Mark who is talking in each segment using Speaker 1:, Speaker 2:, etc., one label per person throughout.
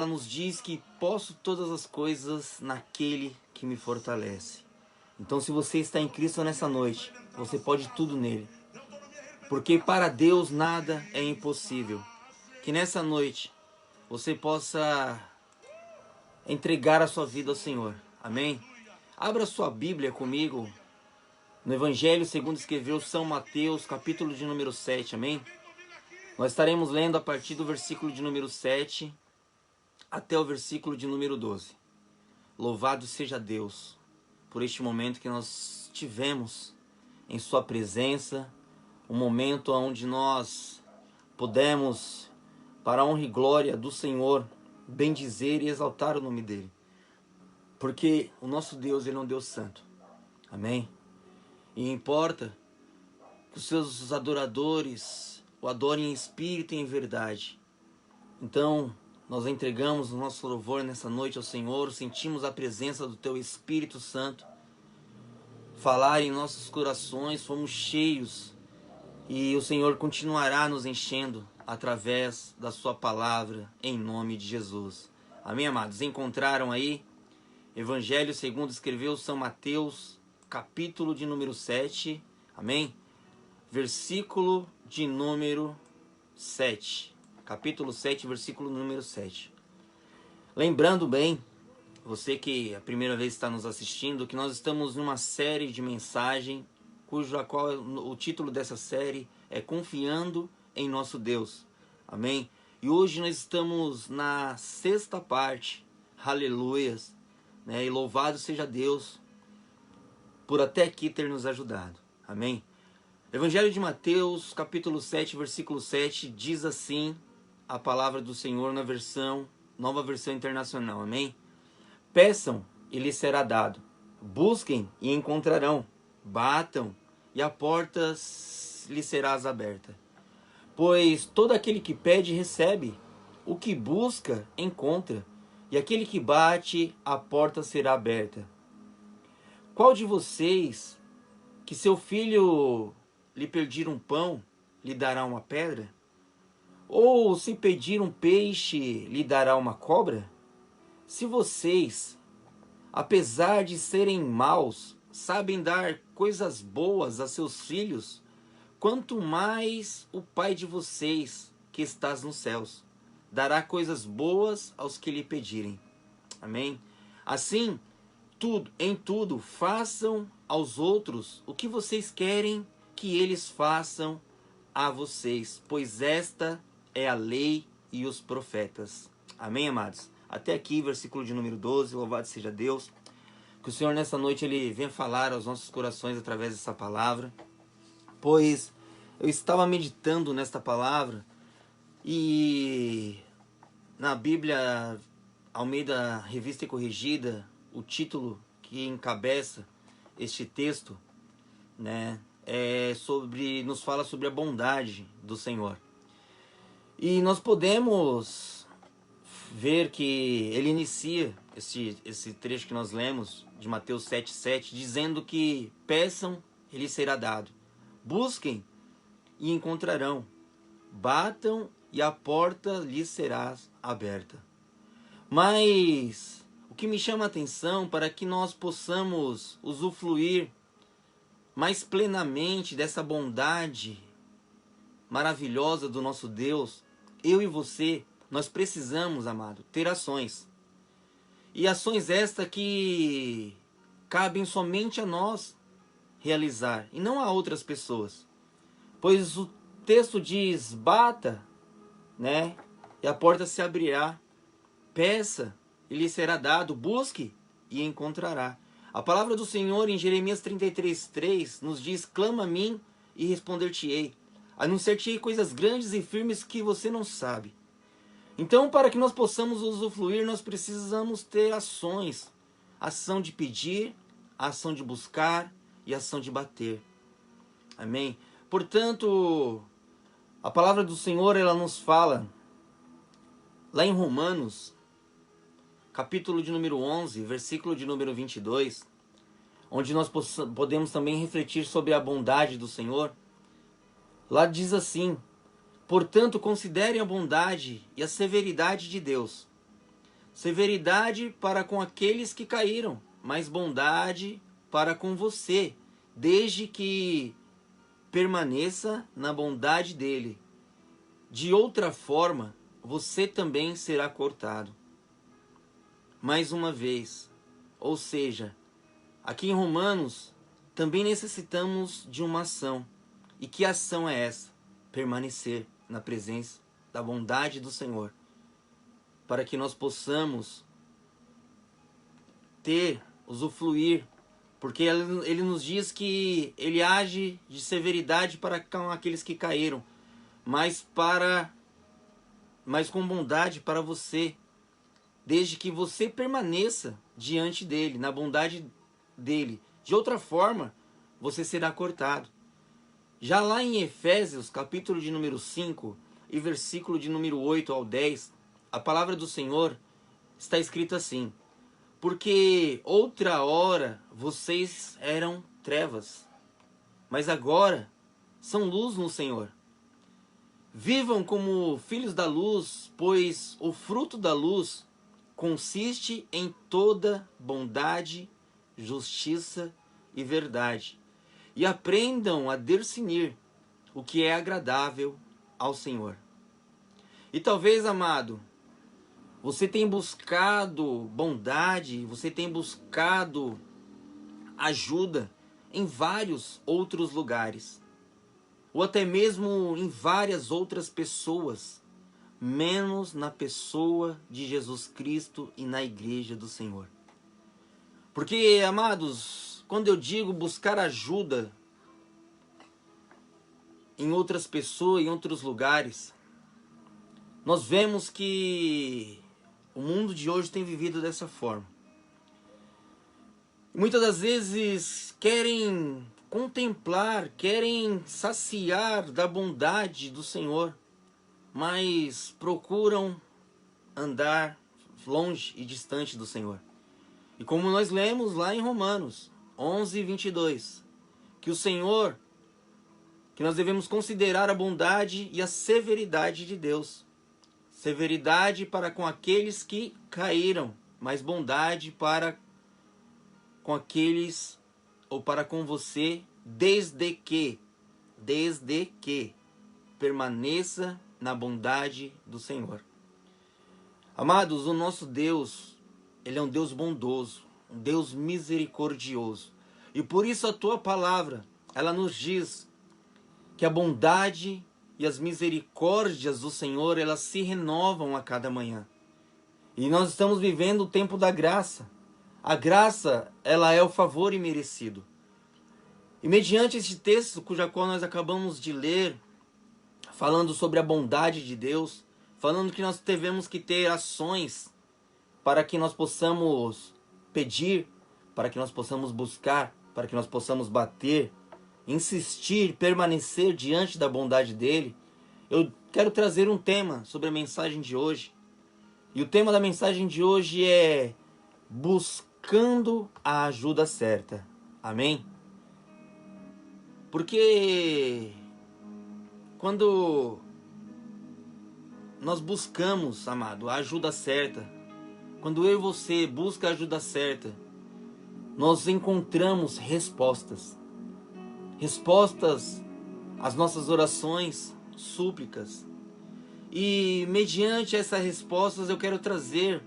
Speaker 1: ela nos diz que posso todas as coisas naquele que me fortalece. Então, se você está em Cristo nessa noite, você pode tudo nele. Porque para Deus nada é impossível. Que nessa noite você possa entregar a sua vida ao Senhor. Amém? Abra sua Bíblia comigo no Evangelho segundo escreveu São Mateus, capítulo de número 7. Amém? Nós estaremos lendo a partir do versículo de número 7 até o versículo de número 12. Louvado seja Deus por este momento que nós tivemos em sua presença, um momento onde nós pudemos, para a honra e glória do Senhor, bendizer e exaltar o nome dele. Porque o nosso Deus, ele é um Deus santo. Amém? E importa que os seus adoradores o adorem em espírito e em verdade. Então, nós entregamos o nosso louvor nessa noite ao Senhor, sentimos a presença do Teu Espírito Santo falar em nossos corações, fomos cheios e o Senhor continuará nos enchendo através da Sua palavra, em nome de Jesus. Amém, amados? Encontraram aí Evangelho segundo escreveu São Mateus, capítulo de número 7, amém? Versículo de número 7. Capítulo 7, versículo número 7. Lembrando bem, você que a primeira vez está nos assistindo, que nós estamos numa série de mensagem, o título dessa série é Confiando em Nosso Deus. Amém? E hoje nós estamos na sexta parte, aleluias, né? E louvado seja Deus por até aqui ter nos ajudado. Amém? Evangelho de Mateus, capítulo 7, versículo 7, diz assim a palavra do Senhor na nova versão internacional. Amém? Peçam e lhes será dado. Busquem e encontrarão. Batam e a porta lhes será aberta. Pois todo aquele que pede, recebe. O que busca, encontra. E aquele que bate, a porta será aberta. Qual de vocês, que seu filho lhe pedir um pão, lhe dará uma pedra? Ou se pedir um peixe, lhe dará uma cobra? Se vocês, apesar de serem maus, sabem dar coisas boas a seus filhos, quanto mais o Pai de vocês, que estás nos céus, dará coisas boas aos que lhe pedirem. Amém? Assim, em tudo, façam aos outros o que vocês querem que eles façam a vocês, pois esta é a lei e os profetas. Amém, amados? Até aqui, versículo de número 12, louvado seja Deus. Que o Senhor nessa noite ele venha falar aos nossos corações através dessa palavra, pois eu estava meditando nesta palavra e na Bíblia Almeida Revista e Corrigida, o título que encabeça este texto, né, nos fala sobre a bondade do Senhor. E nós podemos ver que ele inicia esse trecho que nós lemos de Mateus 7,7, dizendo que peçam e lhes será dado, busquem e encontrarão, batam e a porta lhes será aberta. Mas o que me chama a atenção para que nós possamos usufruir mais plenamente dessa bondade maravilhosa do nosso Deus, eu e você, nós precisamos, amado, ter ações. E ações estas que cabem somente a nós realizar e não a outras pessoas. Pois o texto diz, bata, né? E a porta se abrirá. Peça e lhe será dado. Busque e encontrará. A palavra do Senhor em Jeremias 33:3 nos diz, clama a mim e responder-te-ei. Anunciar-te-ei coisas grandes e firmes que você não sabe. Então, para que nós possamos usufruir, nós precisamos ter ações. Ação de pedir, ação de buscar e ação de bater. Amém? Portanto, a palavra do Senhor, ela nos fala, lá em Romanos, capítulo de número 11, versículo de número 22, onde nós podemos também refletir sobre a bondade do Senhor. Lá diz assim, portanto, considerem a bondade e a severidade de Deus. severidade para com aqueles que caíram, mas bondade para com você, desde que permaneça na bondade dele. De outra forma, você também será cortado. Mais uma vez, ou seja, aqui em Romanos, também necessitamos de uma ação. E que ação é essa? Permanecer na presença da bondade do Senhor, para que nós possamos usufruir, porque ele nos diz que ele age de severidade para com aqueles que caíram, mas com bondade para você, desde que você permaneça diante dele, na bondade dele. De outra forma, você será cortado. Já lá em Efésios, capítulo de número 5 e versículo de número 8 ao 10, a palavra do Senhor está escrita assim: porque outra hora vocês eram trevas, mas agora são luz no Senhor. Vivam como filhos da luz, pois o fruto da luz consiste em toda bondade, justiça e verdade. E aprendam a discernir o que é agradável ao Senhor. E talvez, amado, você tenha buscado bondade, você tenha buscado ajuda em vários outros lugares, ou até mesmo em várias outras pessoas, menos na pessoa de Jesus Cristo e na igreja do Senhor. Porque, amados, quando eu digo buscar ajuda em outras pessoas, em outros lugares, nós vemos que o mundo de hoje tem vivido dessa forma. Muitas das vezes querem contemplar, querem saciar da bondade do Senhor, mas procuram andar longe e distante do Senhor. E como nós lemos lá em Romanos 11:22, que o Senhor, que nós devemos considerar a bondade e a severidade de Deus. Severidade para com aqueles que caíram, mas bondade para com aqueles, ou para com você, desde que permaneça na bondade do Senhor. Amados, o nosso Deus, ele é um Deus bondoso, um Deus misericordioso. E por isso a tua palavra, ela nos diz que a bondade e as misericórdias do Senhor, elas se renovam a cada manhã. E nós estamos vivendo o tempo da graça. A graça, ela é o favor imerecido. E mediante este texto, cuja qual nós acabamos de ler, falando sobre a bondade de Deus, falando que nós devemos que ter ações para que nós possamos pedir, para que nós possamos buscar, para que nós possamos bater, insistir, permanecer diante da bondade dele, eu quero trazer um tema sobre a mensagem de hoje. E o tema da mensagem de hoje é buscando a ajuda certa. Amém? Porque quando nós buscamos, amado, a ajuda certa, quando eu e você busca a ajuda certa, nós encontramos respostas. Respostas às nossas orações, súplicas. E mediante essas respostas eu quero trazer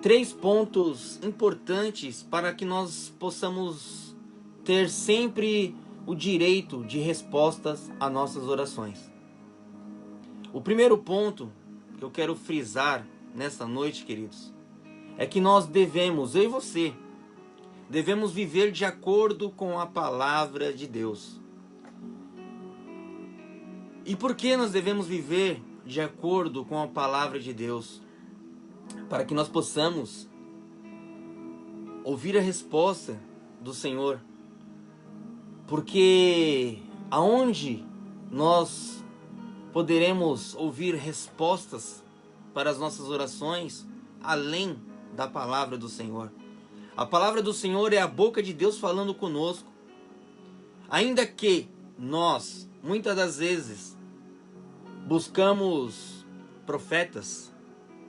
Speaker 1: 3 pontos importantes para que nós possamos ter sempre o direito de respostas às nossas orações. O primeiro ponto que eu quero frisar nessa noite, queridos, é que nós devemos, eu e você, devemos viver de acordo com a palavra de Deus. E por que nós devemos viver de acordo com a palavra de Deus? Para que nós possamos ouvir a resposta do Senhor. Porque aonde nós poderemos ouvir respostas para as nossas orações, além da palavra do Senhor? A palavra do Senhor é a boca de Deus falando conosco. Ainda que nós, muitas das vezes, buscamos profetas,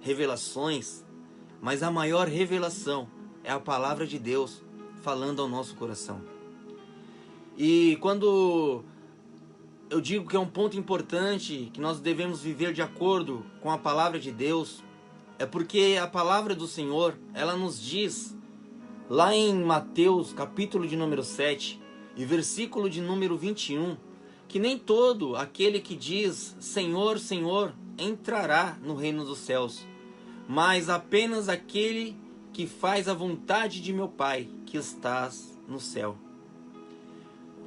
Speaker 1: revelações, mas a maior revelação é a palavra de Deus falando ao nosso coração. E quando eu digo que é um ponto importante, que nós devemos viver de acordo com a palavra de Deus, é porque a palavra do Senhor, ela nos diz, lá em Mateus, capítulo de número 7, e versículo de número 21, que nem todo aquele que diz Senhor, Senhor, entrará no reino dos céus, mas apenas aquele que faz a vontade de meu Pai, que estás no céu.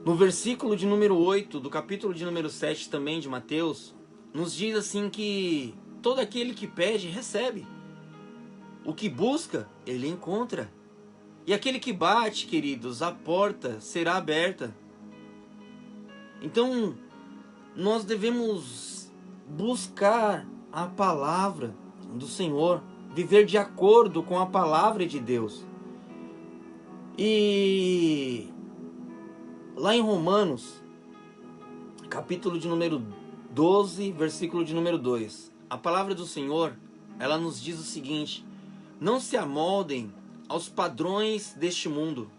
Speaker 1: No versículo de número 8, do capítulo de número 7 também de Mateus, nos diz assim que todo aquele que pede, recebe. O que busca, ele encontra. E aquele que bate, queridos, a porta será aberta. Então, nós devemos buscar a palavra do Senhor, viver de acordo com a palavra de Deus. E lá em Romanos, capítulo de número 12, versículo de número 2, a palavra do Senhor, ela nos diz o seguinte: não se amoldem aos padrões deste mundo,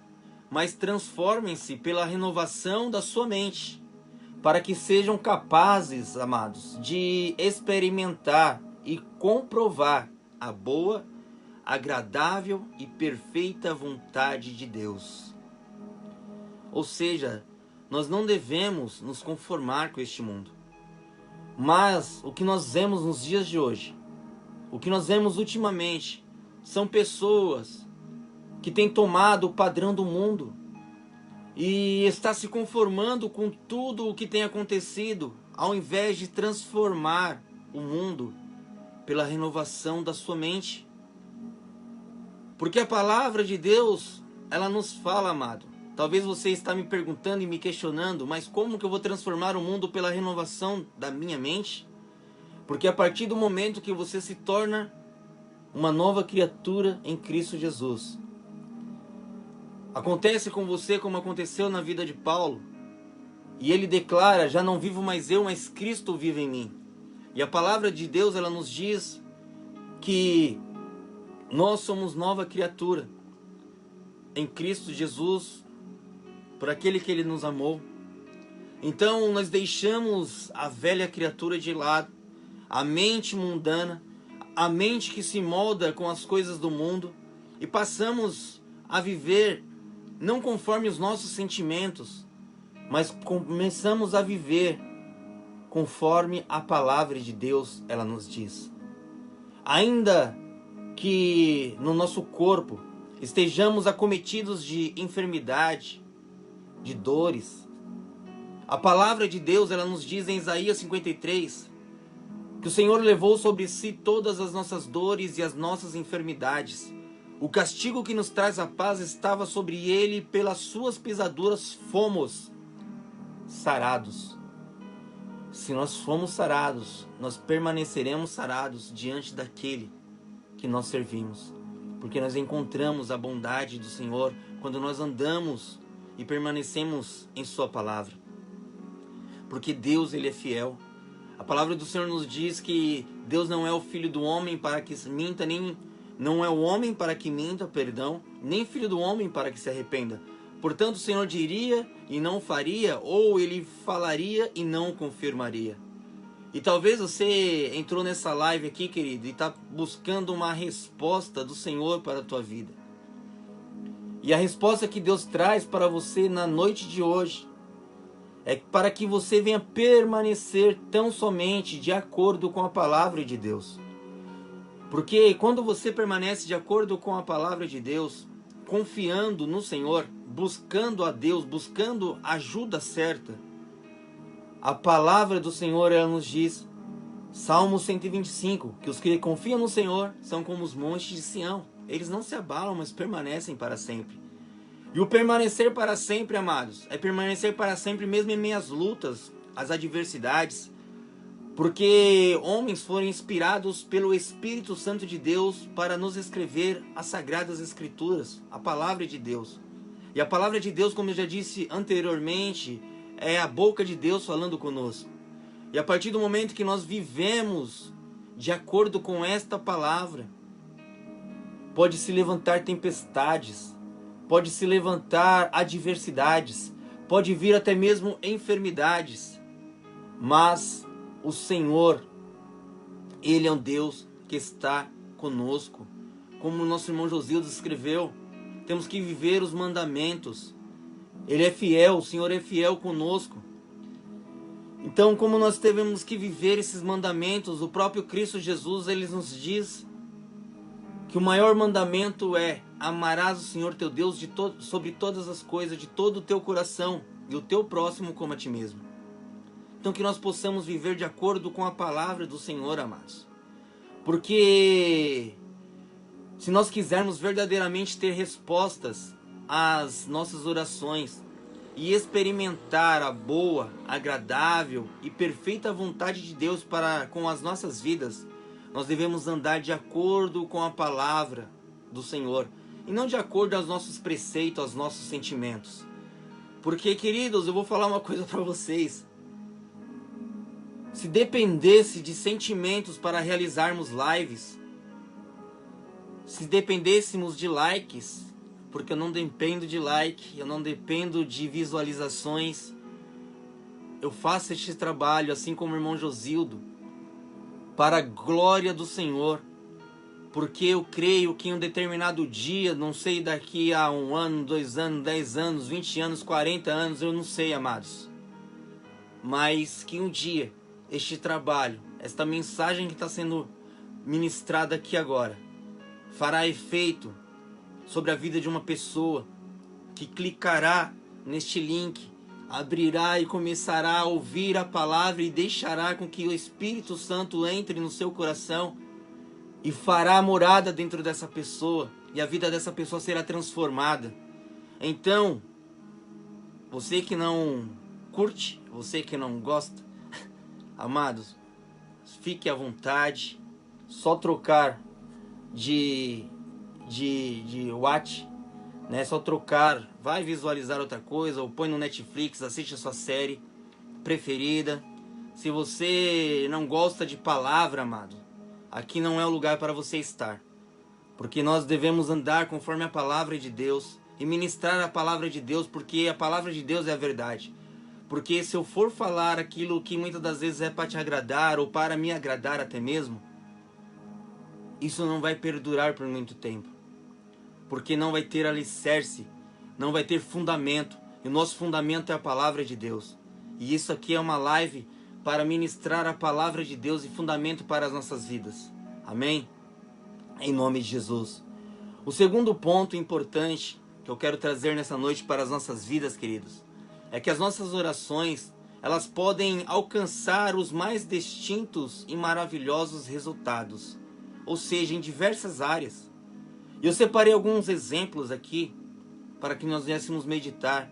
Speaker 1: mas transformem-se pela renovação da sua mente, para que sejam capazes, amados, de experimentar e comprovar a boa, agradável e perfeita vontade de Deus. Ou seja, nós não devemos nos conformar com este mundo. Mas o que nós vemos nos dias de hoje, o que nós vemos ultimamente, são pessoas que têm tomado o padrão do mundo e está se conformando com tudo o que tem acontecido, ao invés de transformar o mundo pela renovação da sua mente. Porque a palavra de Deus, ela nos fala, amado. Talvez você está me perguntando e me questionando, mas como que eu vou transformar o mundo pela renovação da minha mente? Porque a partir do momento que você se torna uma nova criatura em Cristo Jesus, acontece com você como aconteceu na vida de Paulo. E ele declara, já não vivo mais eu, mas Cristo vive em mim. E a palavra de Deus, ela nos diz que nós somos nova criatura em Cristo Jesus, por aquele que Ele nos amou. Então nós deixamos a velha criatura de lado, a mente mundana, a mente que se molda com as coisas do mundo, e passamos a viver não conforme os nossos sentimentos, mas começamos a viver conforme a palavra de Deus, ela nos diz. Ainda que no nosso corpo estejamos acometidos de enfermidade, de dores, a palavra de Deus, ela nos diz em Isaías 53, que o Senhor levou sobre si todas as nossas dores e as nossas enfermidades. O castigo que nos traz a paz estava sobre ele, pelas suas pisaduras fomos sarados. Se nós fomos sarados, nós permaneceremos sarados diante daquele que nós servimos, porque nós encontramos a bondade do Senhor quando nós andamos e permanecemos em sua palavra, porque Deus, ele é fiel. A palavra do Senhor nos diz que Deus não é o filho do homem para que minta, nem não é o homem para que minta, nem filho do homem para que se arrependa. Portanto, o Senhor diria e não faria, ou ele falaria e não confirmaria. E talvez você entrou nessa live aqui, querido, e está buscando uma resposta do Senhor para a tua vida. E a resposta que Deus traz para você na noite de hoje é para que você venha permanecer tão somente de acordo com a palavra de Deus. Porque quando você permanece de acordo com a palavra de Deus, confiando no Senhor, buscando a Deus, buscando a ajuda certa, a palavra do Senhor, ela nos diz, Salmo 125, que os que confiam no Senhor são como os montes de Sião. Eles não se abalam, mas permanecem para sempre. E o permanecer para sempre, amados, é permanecer para sempre mesmo em meio às lutas, às adversidades, porque homens foram inspirados pelo Espírito Santo de Deus para nos escrever as Sagradas Escrituras, a palavra de Deus. E a palavra de Deus, como eu já disse anteriormente, é a boca de Deus falando conosco. E a partir do momento que nós vivemos de acordo com esta palavra, pode se levantar tempestades, pode se levantar adversidades, pode vir até mesmo enfermidades, mas o Senhor, Ele é um Deus que está conosco. Como o nosso irmão Josildo escreveu, temos que viver os mandamentos. Ele é fiel, o Senhor é fiel conosco. Então, como nós devemos que viver esses mandamentos, o próprio Cristo Jesus, Ele nos diz que o maior mandamento é: amarás o Senhor teu Deus sobre todas as coisas, de todo o teu coração, e o teu próximo como a ti mesmo. Então que nós possamos viver de acordo com a palavra do Senhor, amados. Porque se nós quisermos verdadeiramente ter respostas às nossas orações e experimentar a boa, agradável e perfeita vontade de Deus para com as nossas vidas, nós devemos andar de acordo com a palavra do Senhor e não de acordo aos nossos preceitos, aos nossos sentimentos. Porque, queridos, eu vou falar uma coisa para vocês. Se dependesse de sentimentos para realizarmos lives, se dependêssemos de likes, porque eu não dependo de like, eu não dependo de visualizações, eu faço este trabalho, assim como o irmão Josildo, para a glória do Senhor, porque eu creio que em um determinado dia, não sei daqui a 1 ano, 2 anos, 10 anos, 20 anos, 40 anos, eu não sei, amados, mas que um dia este trabalho, esta mensagem que está sendo ministrada aqui agora, fará efeito sobre a vida de uma pessoa que clicará neste link, abrirá e começará a ouvir a palavra e deixará com que o Espírito Santo entre no seu coração e fará morada dentro dessa pessoa, e a vida dessa pessoa será transformada. Então, você que não curte, você que não gosta, amados, fique à vontade, só trocar de watch, né? Só trocar, vai visualizar outra coisa, ou põe no Netflix, assiste a sua série preferida. Se você não gosta de palavra, amado, aqui não é o lugar para você estar, porque nós devemos andar conforme a palavra de Deus e ministrar a palavra de Deus, porque a palavra de Deus é a verdade. Porque se eu for falar aquilo que muitas das vezes é para te agradar ou para me agradar até mesmo, isso não vai perdurar por muito tempo. Porque não vai ter alicerce, não vai ter fundamento. E o nosso fundamento é a palavra de Deus. E isso aqui é uma live para ministrar a palavra de Deus e fundamento para as nossas vidas. Amém? Em nome de Jesus. O segundo ponto importante que eu quero trazer nessa noite para as nossas vidas, queridos, é que as nossas orações, elas podem alcançar os mais distintos e maravilhosos resultados, ou seja, em diversas áreas. E eu separei alguns exemplos aqui para que nós viéssemos meditar.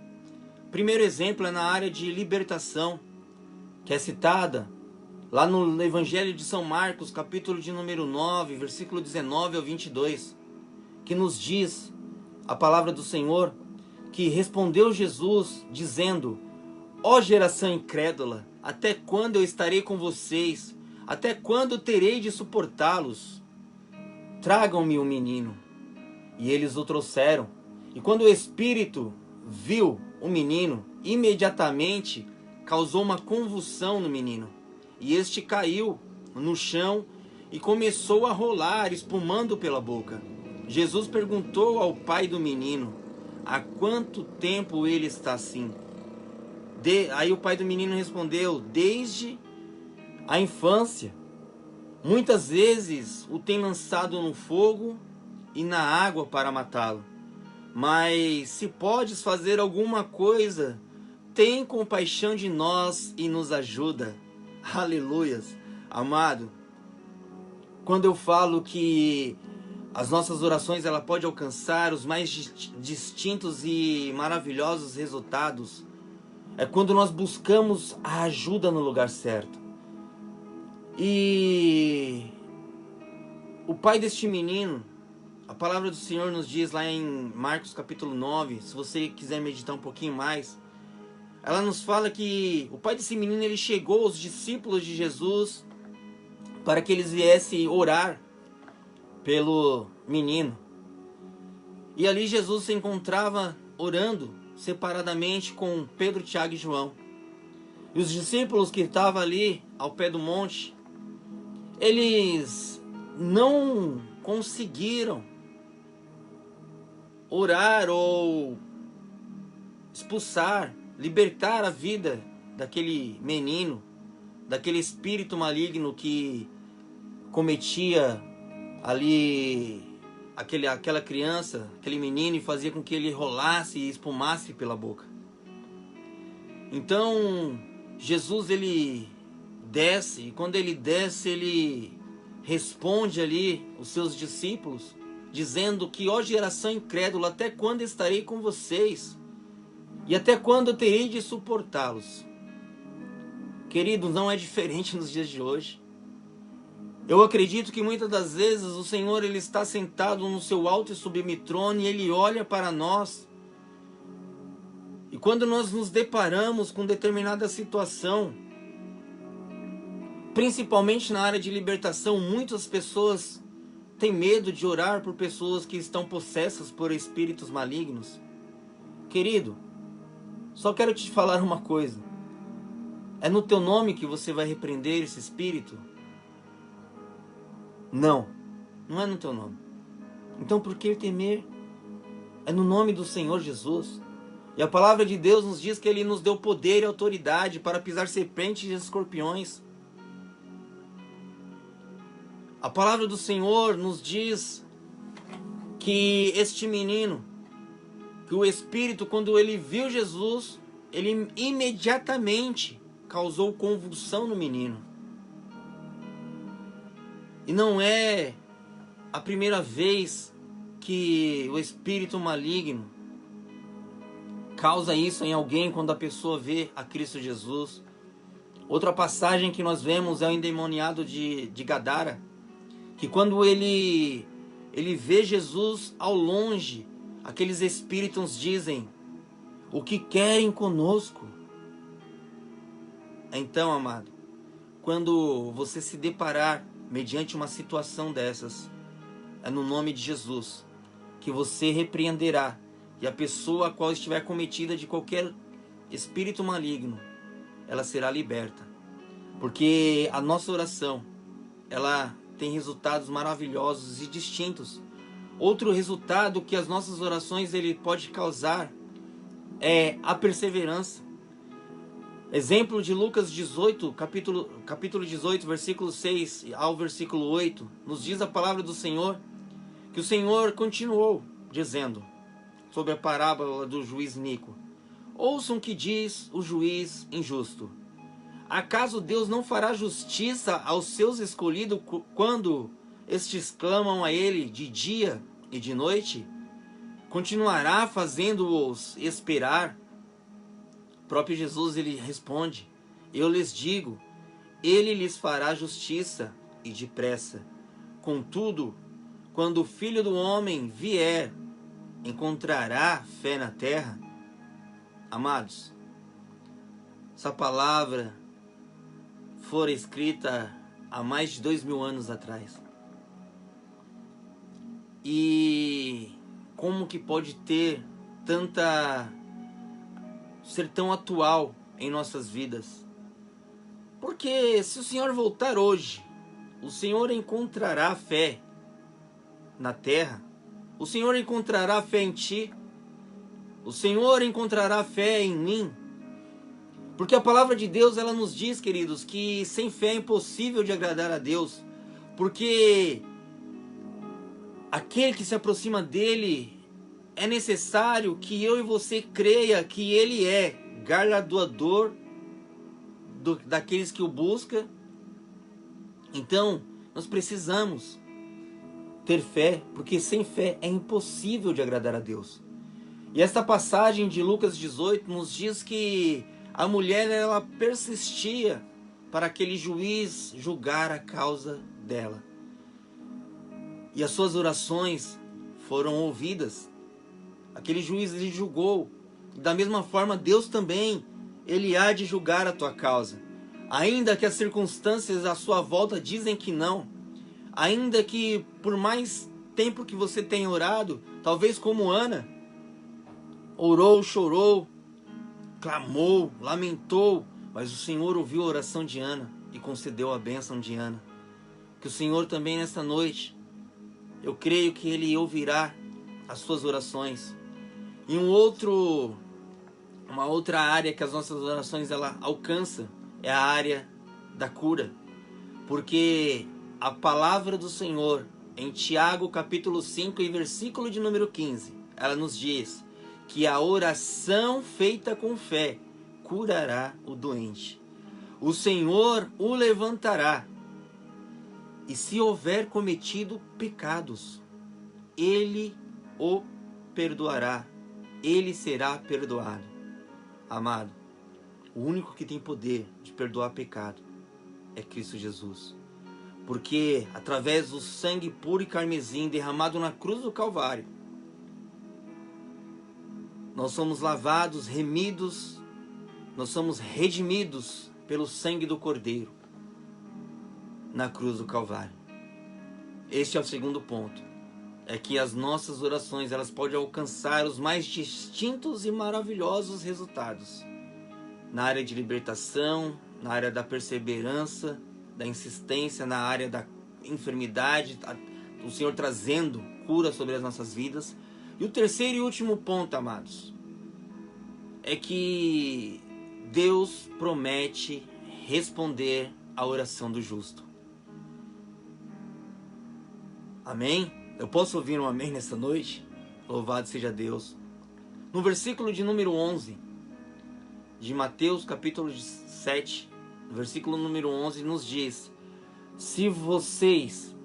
Speaker 1: O primeiro exemplo é na área de libertação, que é citada lá no Evangelho de São Marcos, capítulo de número 9, versículo 19 ao 22, que nos diz a palavra do Senhor, que respondeu Jesus dizendo: ó geração incrédula, até quando eu estarei com vocês? Até quando terei de suportá-los? Tragam-me o menino. E eles o trouxeram. E quando o espírito viu o menino, imediatamente causou uma convulsão no menino. E este caiu no chão e começou a rolar, espumando pela boca. Jesus perguntou ao pai do menino: há quanto tempo ele está assim? Aí o pai do menino respondeu: desde a infância. Muitas vezes o tem lançado no fogo e na água para matá-lo. Mas se podes fazer alguma coisa, tem compaixão de nós e nos ajuda. Aleluias. Amado, quando eu falo que as nossas orações ela pode alcançar os mais distintos e maravilhosos resultados, é quando nós buscamos a ajuda no lugar certo. E o pai deste menino, a palavra do Senhor nos diz lá em Marcos capítulo 9, se você quiser meditar um pouquinho mais, ela nos fala que o pai desse menino ele chegou aos discípulos de Jesus para que eles viessem orar pelo menino. E ali Jesus se encontrava orando separadamente com Pedro, Tiago e João. E os discípulos que estavam ali ao pé do monte, eles não conseguiram orar ou expulsar, libertar a vida daquele menino, daquele espírito maligno que cometia ali aquela criança, aquele menino, e fazia com que ele rolasse e espumasse pela boca. Então Jesus, ele desce, e quando ele desce, ele responde ali os seus discípulos, dizendo que: ó geração incrédula, até quando estarei com vocês? E até quando eu terei de suportá-los? Queridos, não é diferente nos dias de hoje. Eu acredito que muitas das vezes o Senhor, ele está sentado no seu alto e sublime trono, e ele olha para nós. E quando nós nos deparamos com determinada situação, principalmente na área de libertação, muitas pessoas têm medo de orar por pessoas que estão possessas por espíritos malignos. Querido, só quero te falar uma coisa. É no teu nome que você vai repreender esse espírito? Não, não é no teu nome. Então por que temer? É no nome do Senhor Jesus. E a palavra de Deus nos diz que Ele nos deu poder e autoridade para pisar serpentes e escorpiões. A palavra do Senhor nos diz que este menino, que o Espírito, quando ele viu Jesus, ele imediatamente causou convulsão no menino. E não é a primeira vez que o espírito maligno causa isso em alguém quando a pessoa vê a Cristo Jesus. Outra passagem que nós vemos é o endemoniado de Gadara, que quando ele vê Jesus ao longe, aqueles espíritos dizem: o que querem conosco? Então, amado, quando você se deparar mediante uma situação dessas, é no nome de Jesus que você repreenderá, e a pessoa a qual estiver cometida de qualquer espírito maligno, ela será liberta. Porque a nossa oração, ela tem resultados maravilhosos e distintos. Outro resultado que as nossas orações ele pode causar é a perseverança. Exemplo de Lucas 18, capítulo 18, versículo 6 ao versículo 8, nos diz a palavra do Senhor, que o Senhor continuou dizendo sobre a parábola do juiz iníquo: ouçam o que diz o juiz injusto. Acaso Deus não fará justiça aos seus escolhidos quando estes clamam a Ele de dia e de noite? Continuará fazendo-os esperar? O próprio Jesus, ele responde: eu lhes digo, Ele lhes fará justiça e depressa. Contudo, quando o Filho do Homem vier, encontrará fé na terra? Amados, essa palavra fora escrita há mais de 2000 anos atrás. E como que pode ser tão atual em nossas vidas? Porque se o Senhor voltar hoje, o Senhor encontrará fé na terra? O Senhor encontrará fé em ti? O Senhor encontrará fé em mim? Porque a palavra de Deus, ela nos diz, queridos, que sem fé é impossível de agradar a Deus. Porque aquele que se aproxima dele, é necessário que eu e você creia que ele é galardoador daqueles que o buscam. Então, nós precisamos ter fé, porque sem fé é impossível de agradar a Deus. E esta passagem de Lucas 18 nos diz que a mulher, ela persistia para aquele juiz julgar a causa dela. E as suas orações foram ouvidas. Aquele juiz, ele julgou. E da mesma forma, Deus também, ele há de julgar a tua causa. Ainda que as circunstâncias à sua volta dizem que não, ainda que por mais tempo que você tem orado, talvez como Ana, orou, chorou, clamou, lamentou, mas o Senhor ouviu a oração de Ana e concedeu a bênção de Ana. Que o Senhor também nesta noite, eu creio que Ele ouvirá as suas orações. E uma outra área que as nossas orações ela alcança é a área da cura. Porque a palavra do Senhor em Tiago capítulo 5 e versículo de número 15, ela nos diz que a oração feita com fé curará o doente. O Senhor o levantará. E se houver cometido pecados, Ele o perdoará. Ele será perdoado. Amado, o único que tem poder de perdoar pecado é Cristo Jesus. Porque através do sangue puro e carmesim derramado na cruz do Calvário, nós somos lavados, remidos, nós somos redimidos pelo sangue do Cordeiro na cruz do Calvário. Este é o segundo ponto. É que as nossas orações elas podem alcançar os mais distintos e maravilhosos resultados. Na área de libertação, na área da perseverança, da insistência, na área da enfermidade, o Senhor trazendo cura sobre as nossas vidas. E o terceiro e último ponto, amados, é que Deus promete responder à oração do justo. Amém? Eu posso ouvir um amém nessa noite? Louvado seja Deus. No versículo de número 11 de Mateus capítulo 7, versículo número 11 nos diz: se vocês,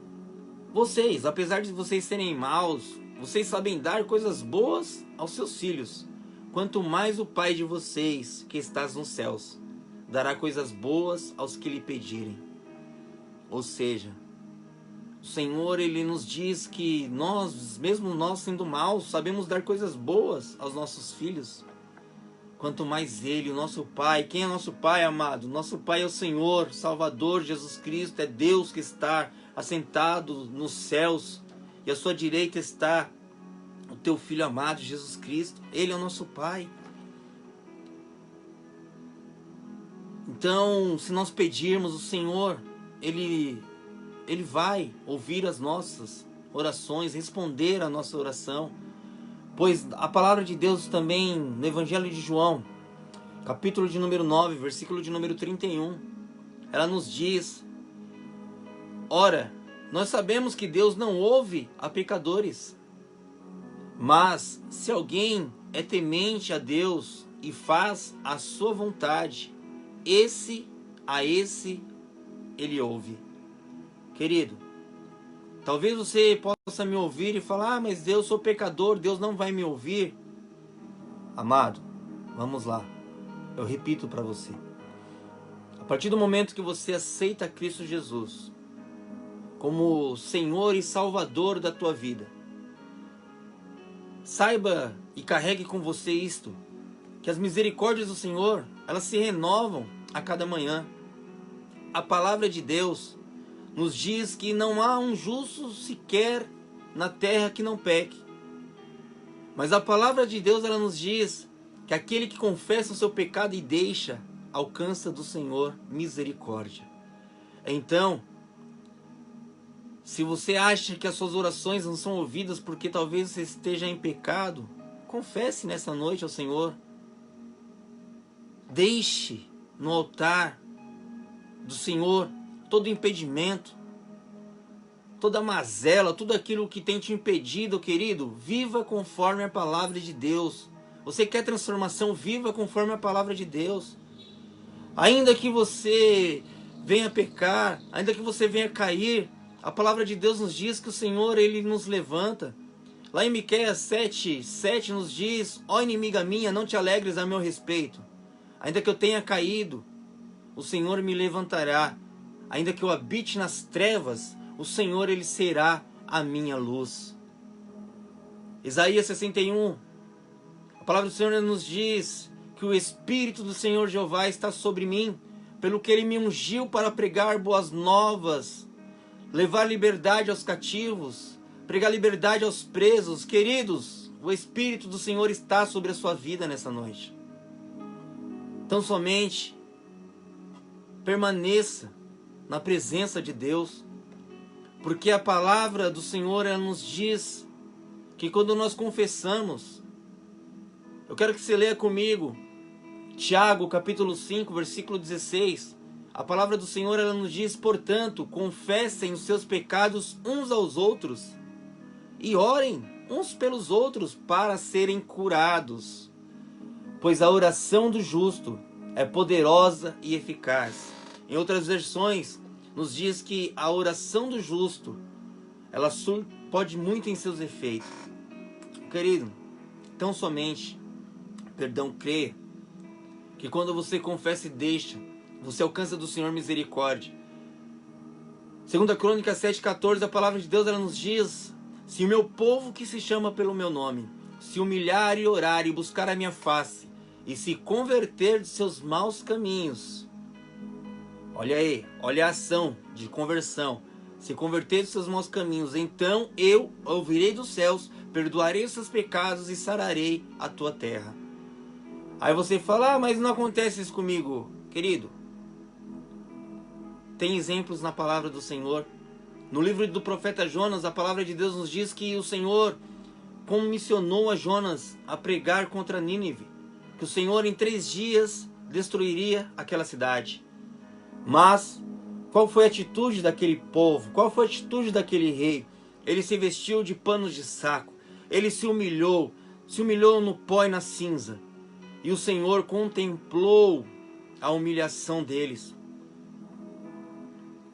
Speaker 1: apesar de vocês serem maus, vocês sabem dar coisas boas aos seus filhos, quanto mais o Pai de vocês, que estás nos céus, dará coisas boas aos que lhe pedirem. Ou seja, o Senhor, Ele nos diz que nós, mesmo nós sendo maus, sabemos dar coisas boas aos nossos filhos. Quanto mais Ele, o nosso Pai. Quem é nosso Pai, amado? Nosso Pai é o Senhor, Salvador, Jesus Cristo. É Deus que está assentado nos céus. E à sua direita está o teu Filho amado, Jesus Cristo. Ele é o nosso Pai. Então, se nós pedirmos, o Senhor, Ele vai ouvir as nossas orações, responder a nossa oração. Pois a palavra de Deus também, no Evangelho de João, capítulo de número 9, versículo de número 31, ela nos diz: ora, nós sabemos que Deus não ouve a pecadores, mas se alguém é temente a Deus e faz a sua vontade, a esse Ele ouve. Querido, talvez você possa me ouvir e falar: mas eu sou pecador, Deus não vai me ouvir. Amado, vamos lá. Eu repito para você. A partir do momento que você aceita Cristo Jesus como Senhor e Salvador da tua vida, saiba e carregue com você isto, que as misericórdias do Senhor, elas se renovam a cada manhã. A palavra de Deus nos diz que não há um justo sequer na terra que não peque. Mas a palavra de Deus, ela nos diz que aquele que confessa o seu pecado e deixa, alcança do Senhor misericórdia. Então, se você acha que as suas orações não são ouvidas porque talvez você esteja em pecado, confesse nessa noite ao Senhor. Deixe no altar do Senhor todo impedimento, toda mazela, tudo aquilo que tem te impedido, querido. Viva conforme a palavra de Deus. Você quer transformação? Viva conforme a palavra de Deus. Ainda que você venha pecar, ainda que você venha cair, a palavra de Deus nos diz que o Senhor, Ele nos levanta. Lá em Miqueias 7:7 nos diz: ó inimiga minha, não te alegres a meu respeito. Ainda que eu tenha caído, o Senhor me levantará. Ainda que eu habite nas trevas, o Senhor, Ele será a minha luz. Isaías 61. A palavra do Senhor nos diz que o Espírito do Senhor Jeová está sobre mim, pelo que Ele me ungiu para pregar boas novas, levar liberdade aos cativos, pregar liberdade aos presos. Queridos, o Espírito do Senhor está sobre a sua vida nessa noite. Então somente permaneça na presença de Deus, porque a palavra do Senhor ela nos diz que quando nós confessamos, eu quero que você leia comigo Tiago capítulo 5, versículo 16. A palavra do Senhor ela nos diz: portanto, confessem os seus pecados uns aos outros e orem uns pelos outros para serem curados, pois a oração do justo é poderosa e eficaz. Em outras versões, nos diz que a oração do justo, ela pode muito em seus efeitos. Querido, tão somente, creia que quando você confessa e deixa, você alcança do Senhor misericórdia. 2 Crônicas 7,14, a palavra de Deus ela nos diz: se o meu povo que se chama pelo meu nome se humilhar e orar e buscar a minha face e se converter de seus maus caminhos. Olha aí, olha a ação de conversão. Se converter de seus maus caminhos, então eu ouvirei dos céus, perdoarei os seus pecados e sararei a tua terra. Aí você fala: mas não acontece isso comigo. Querido, tem exemplos na palavra do Senhor. No livro do profeta Jonas, a palavra de Deus nos diz que o Senhor comissionou a Jonas a pregar contra Nínive, que o Senhor em 3 dias destruiria aquela cidade. Mas qual foi a atitude daquele povo? Qual foi a atitude daquele rei? Ele se vestiu de panos de saco. Ele se humilhou no pó e na cinza. E o Senhor contemplou a humilhação deles.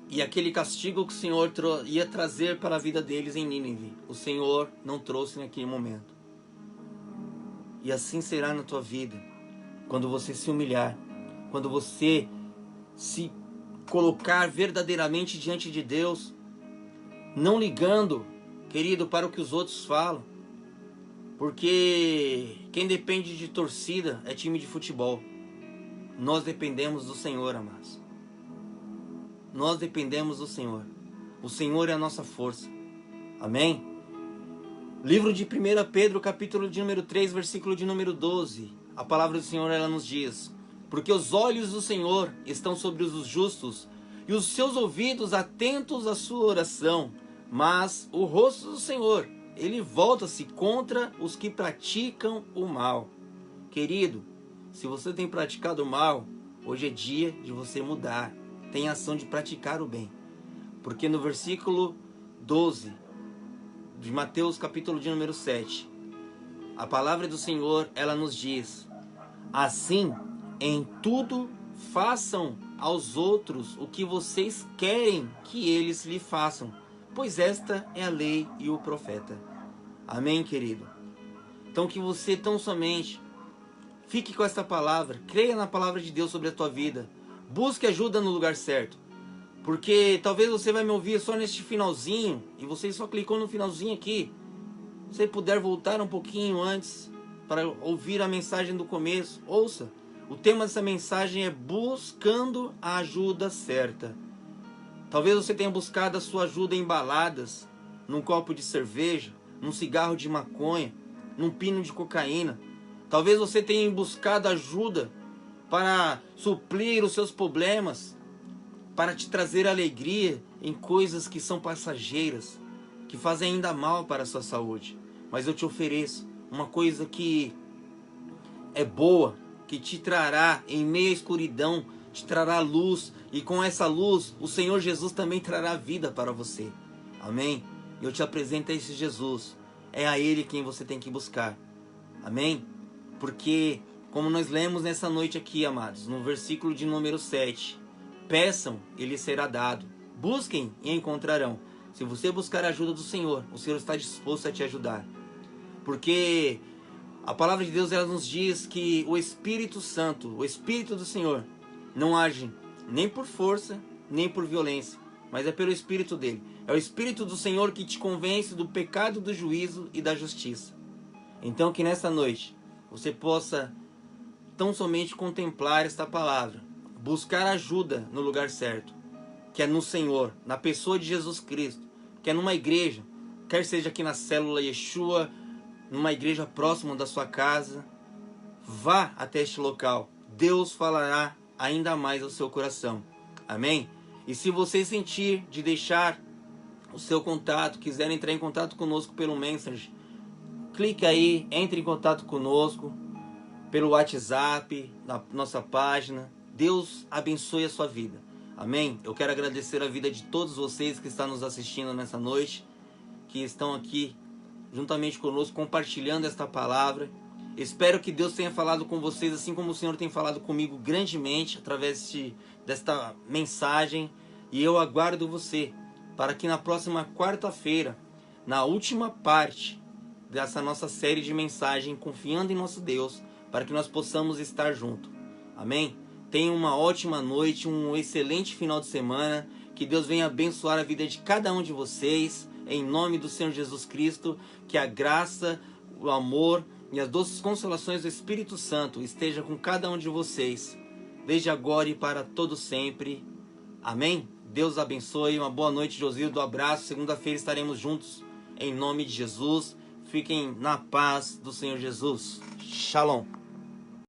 Speaker 1: E aquele castigo que o Senhor ia trazer para a vida deles em Nínive, o Senhor não trouxe naquele momento. E assim será na tua vida. Quando você se humilhar, quando você se colocar verdadeiramente diante de Deus, não ligando, querido, para o que os outros falam. Porque quem depende de torcida é time de futebol. Nós dependemos do Senhor, amados. Nós dependemos do Senhor. O Senhor é a nossa força. Amém? Livro de 1 Pedro, capítulo de número 3, versículo de número 12. A palavra do Senhor ela nos diz: porque os olhos do Senhor estão sobre os justos, e os seus ouvidos atentos à sua oração. Mas o rosto do Senhor, ele volta-se contra os que praticam o mal. Querido, se você tem praticado o mal, hoje é dia de você mudar. Tem ação de praticar o bem. Porque no versículo 12 de Mateus capítulo de número 7, a palavra do Senhor, ela nos diz: assim, em tudo, façam aos outros o que vocês querem que eles lhe façam, pois esta é a lei e o profeta. Amém, querido? Então que você tão somente fique com esta palavra, creia na palavra de Deus sobre a tua vida. Busque ajuda no lugar certo. Porque talvez você vai me ouvir só neste finalzinho, e você só clicou no finalzinho aqui. Se você puder voltar um pouquinho antes para ouvir a mensagem do começo, ouça. O tema dessa mensagem é buscando a ajuda certa. Talvez você tenha buscado a sua ajuda em baladas, num copo de cerveja, num cigarro de maconha, num pino de cocaína. Talvez você tenha buscado ajuda para suprir os seus problemas, para te trazer alegria em coisas que são passageiras, que fazem ainda mal para a sua saúde. Mas eu te ofereço uma coisa que é boa, que te trará em meio à escuridão, te trará luz, e com essa luz o Senhor Jesus também trará vida para você. Amém? Eu te apresento a esse Jesus. É a Ele quem você tem que buscar. Amém? Porque, como nós lemos nessa noite aqui, amados, no versículo de número 7, peçam e lhes será dado, busquem e encontrarão. Se você buscar a ajuda do Senhor, o Senhor está disposto a te ajudar. Porque a palavra de Deus ela nos diz que o Espírito Santo, o Espírito do Senhor, não age nem por força, nem por violência, mas é pelo Espírito dele. É o Espírito do Senhor que te convence do pecado, do juízo e da justiça. Então que nessa noite você possa tão somente contemplar esta palavra, buscar ajuda no lugar certo, que é no Senhor, na pessoa de Jesus Cristo, que é numa igreja. quer seja aqui na Célula Yeshua, numa igreja próxima da sua casa, vá até este local. Deus falará ainda mais ao seu coração. Amém? E se você sentir de deixar o seu contato, quiser entrar em contato conosco pelo Messenger, clique aí, entre em contato conosco pelo WhatsApp, na nossa página. Deus abençoe a sua vida. Amém? Eu quero agradecer a vida de todos vocês que estão nos assistindo nessa noite, que estão aqui juntamente conosco compartilhando esta palavra. Espero que Deus tenha falado com vocês assim como o Senhor tem falado comigo grandemente através desta mensagem. E eu aguardo você para que na próxima quarta-feira, na última parte dessa nossa série de mensagem, confiando em nosso Deus, para que nós possamos estar juntos. Amém? Tenha uma ótima noite, um excelente final de semana. Que Deus venha abençoar a vida de cada um de vocês. Em nome do Senhor Jesus Cristo, que a graça, o amor e as doces consolações do Espírito Santo esteja com cada um de vocês, desde agora e para todo sempre. Amém? Deus abençoe. Uma boa noite, Josildo. Abraço. Segunda-feira estaremos juntos. Em nome de Jesus. Fiquem na paz do Senhor Jesus. Shalom.